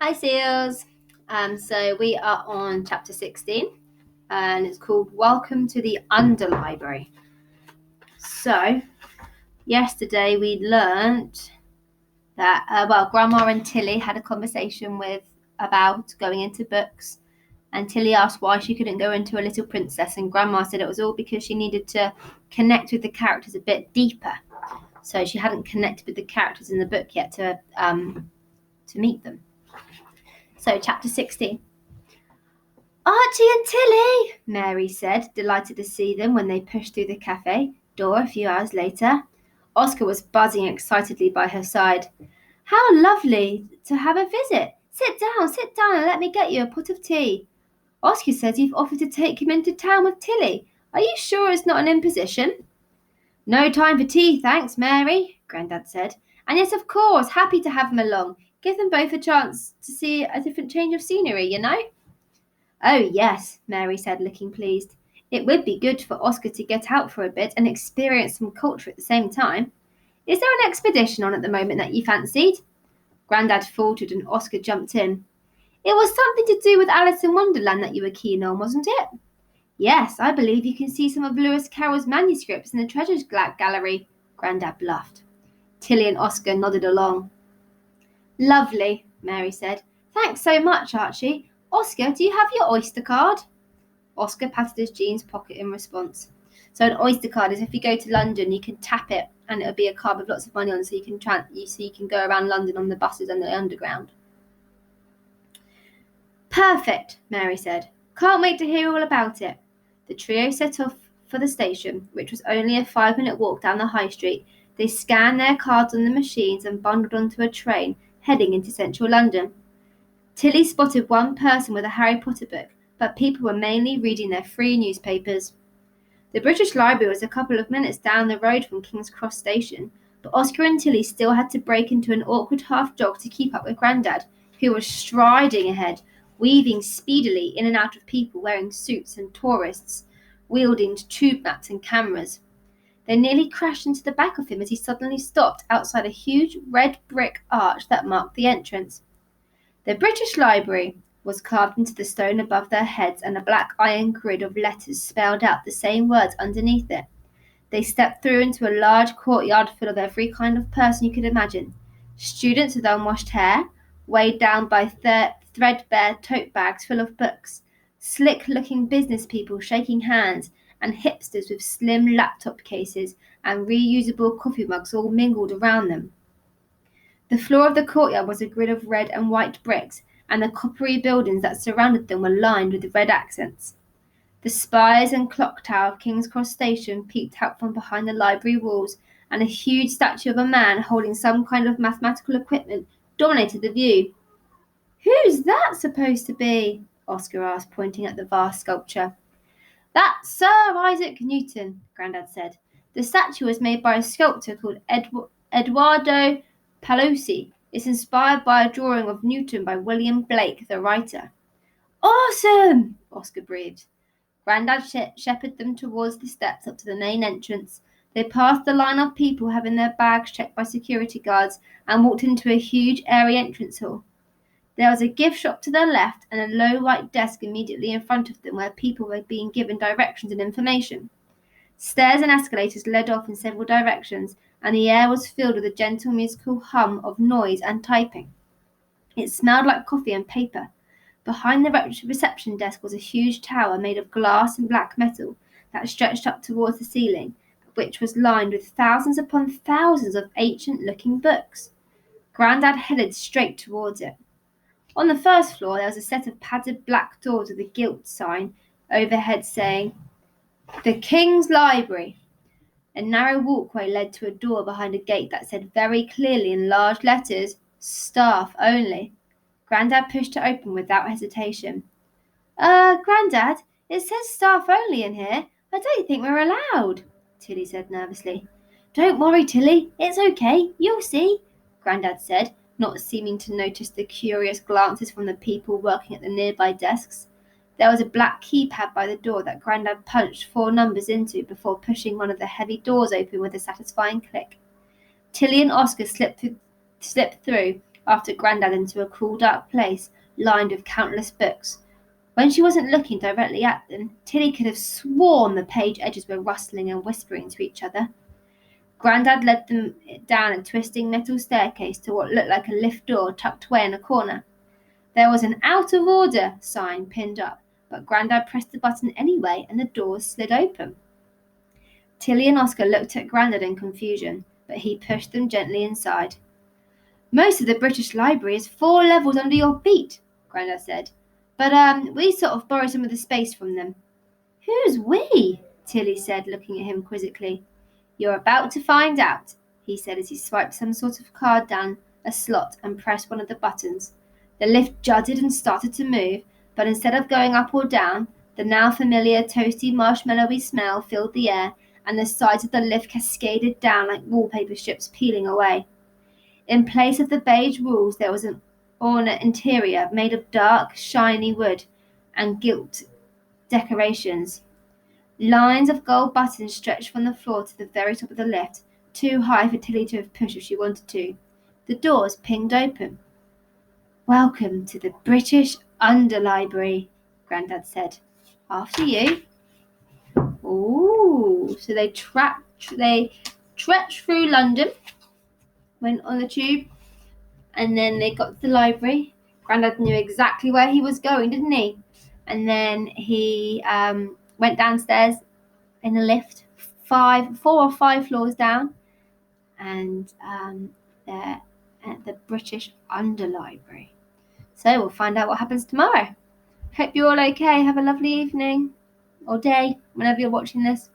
Hi, Seals. So we are on chapter 16, and it's called Welcome to the Underlibrary. So, yesterday we learnt that, Grandma and Tilly had a conversation about going into books, and Tilly asked why she couldn't go into A Little Princess, and Grandma said it was all because she needed to connect with the characters a bit deeper. So she hadn't connected with the characters in the book yet to meet them. So, chapter 16. Archie and Tilly, Mary said, delighted to see them when they pushed through the cafe door a few hours later. Oscar was buzzing excitedly by her side. How lovely to have a visit. Sit down and let me get you a pot of tea. Oscar says you've offered to take him into town with Tilly. Are you sure it's not an imposition? No time for tea, thanks, Mary, Grandad said. And yes, of course, happy to have them along. Give them both a chance to see a different change of scenery, you know? Oh, yes, Mary said, looking pleased. It would be good for Oscar to get out for a bit and experience some culture at the same time. Is there an expedition on at the moment that you fancied? Grandad faltered and Oscar jumped in. It was something to do with Alice in Wonderland that you were keen on, wasn't it? Yes, I believe you can see some of Lewis Carroll's manuscripts in the Treasures Gallery, Grandad bluffed. Tilly and Oscar nodded along. Lovely, Mary said. Thanks so much, Archie. Oscar, do you have your Oyster card? Oscar patted his jeans pocket in response. So an Oyster card is if you go to London, you can tap it and it'll be a card with lots of money on, so you can go around London on the buses and the underground. Perfect, Mary said. Can't wait to hear all about it. The trio set off for the station, which was only a 5-minute walk down the high street. They scanned their cards on the machines and bundled onto a train heading into central London. Tilly spotted one person with a Harry Potter book, but people were mainly reading their free newspapers. The British Library was a couple of minutes down the road from King's Cross Station, but Oscar and Tilly still had to break into an awkward half-jog to keep up with Grandad, who was striding ahead, weaving speedily in and out of people wearing suits and tourists, wielding tube maps and cameras. They nearly crashed into the back of him as he suddenly stopped outside a huge red brick arch that marked the entrance. The British Library was carved into the stone above their heads, and a black iron grid of letters spelled out the same words underneath it. They stepped through into a large courtyard full of every kind of person you could imagine. Students with unwashed hair, weighed down by threadbare tote bags full of books, slick-looking business people shaking hands, and hipsters with slim laptop cases and reusable coffee mugs all mingled around them. The floor of the courtyard was a grid of red and white bricks, and the coppery buildings that surrounded them were lined with red accents. The spires and clock tower of King's Cross Station peeked out from behind the library walls, and a huge statue of a man holding some kind of mathematical equipment dominated the view. Who's that supposed to be? Oscar asked, pointing at the vast sculpture. That's Sir Isaac Newton, Grandad said. The statue was made by a sculptor called Eduardo Paluzzi. It's inspired by a drawing of Newton by William Blake, the writer. Awesome! Oscar breathed. Grandad shepherded them towards the steps up to the main entrance. They passed the line of people having their bags checked by security guards and walked into a huge, airy entrance hall. There was a gift shop to their left and a low white desk immediately in front of them where people were being given directions and information. Stairs and escalators led off in several directions, and the air was filled with a gentle musical hum of noise and typing. It smelled like coffee and paper. Behind the reception desk was a huge tower made of glass and black metal that stretched up towards the ceiling, which was lined with thousands upon thousands of ancient-looking books. Grandad headed straight towards it. On the first floor there was a set of padded black doors with a gilt sign overhead saying, The King's Library. A narrow walkway led to a door behind a gate that said very clearly in large letters, Staff Only. Grandad pushed it open without hesitation. Grandad, it says staff only in here. I don't think we're allowed, Tilly said nervously. Don't worry, Tilly. It's okay. You'll see, Grandad said, not seeming to notice the curious glances from the people working at the nearby desks. There was a black keypad by the door that Grandad punched 4 numbers into before pushing one of the heavy doors open with a satisfying click. Tilly and Oscar slipped through, after Grandad into a cool, dark place lined with countless books. When she wasn't looking directly at them, Tilly could have sworn the page edges were rustling and whispering to each other. Grandad led them down a twisting metal staircase to what looked like a lift door tucked away in a corner. There was an out of order sign pinned up, but Grandad pressed the button anyway and the doors slid open. Tilly and Oscar looked at Grandad in confusion, but he pushed them gently inside. Most of the British Library is 4 levels under your feet, Grandad said. But we sort of borrow some of the space from them. Who's we? Tilly said, looking at him quizzically. You're about to find out, he said as he swiped some sort of card down a slot and pressed one of the buttons. The lift juddered and started to move, but instead of going up or down, the now familiar toasty marshmallowy smell filled the air, and the sides of the lift cascaded down like wallpaper strips peeling away. In place of the beige walls, there was an ornate interior made of dark, shiny wood and gilt decorations. Lines of gold buttons stretched from the floor to the very top of the lift, too high for Tilly to have pushed if she wanted to. The doors pinged open. Welcome to the British Underlibrary, Grandad said. After you. Ooh, so they trekked through London, went on the tube, and then they got to the library. Grandad knew exactly where he was going, didn't he? And then he went downstairs in a lift, 4 or 5 floors down, and they're at the British Underlibrary. So we'll find out what happens tomorrow. Hope you're all okay. Have a lovely evening or day whenever you're watching this.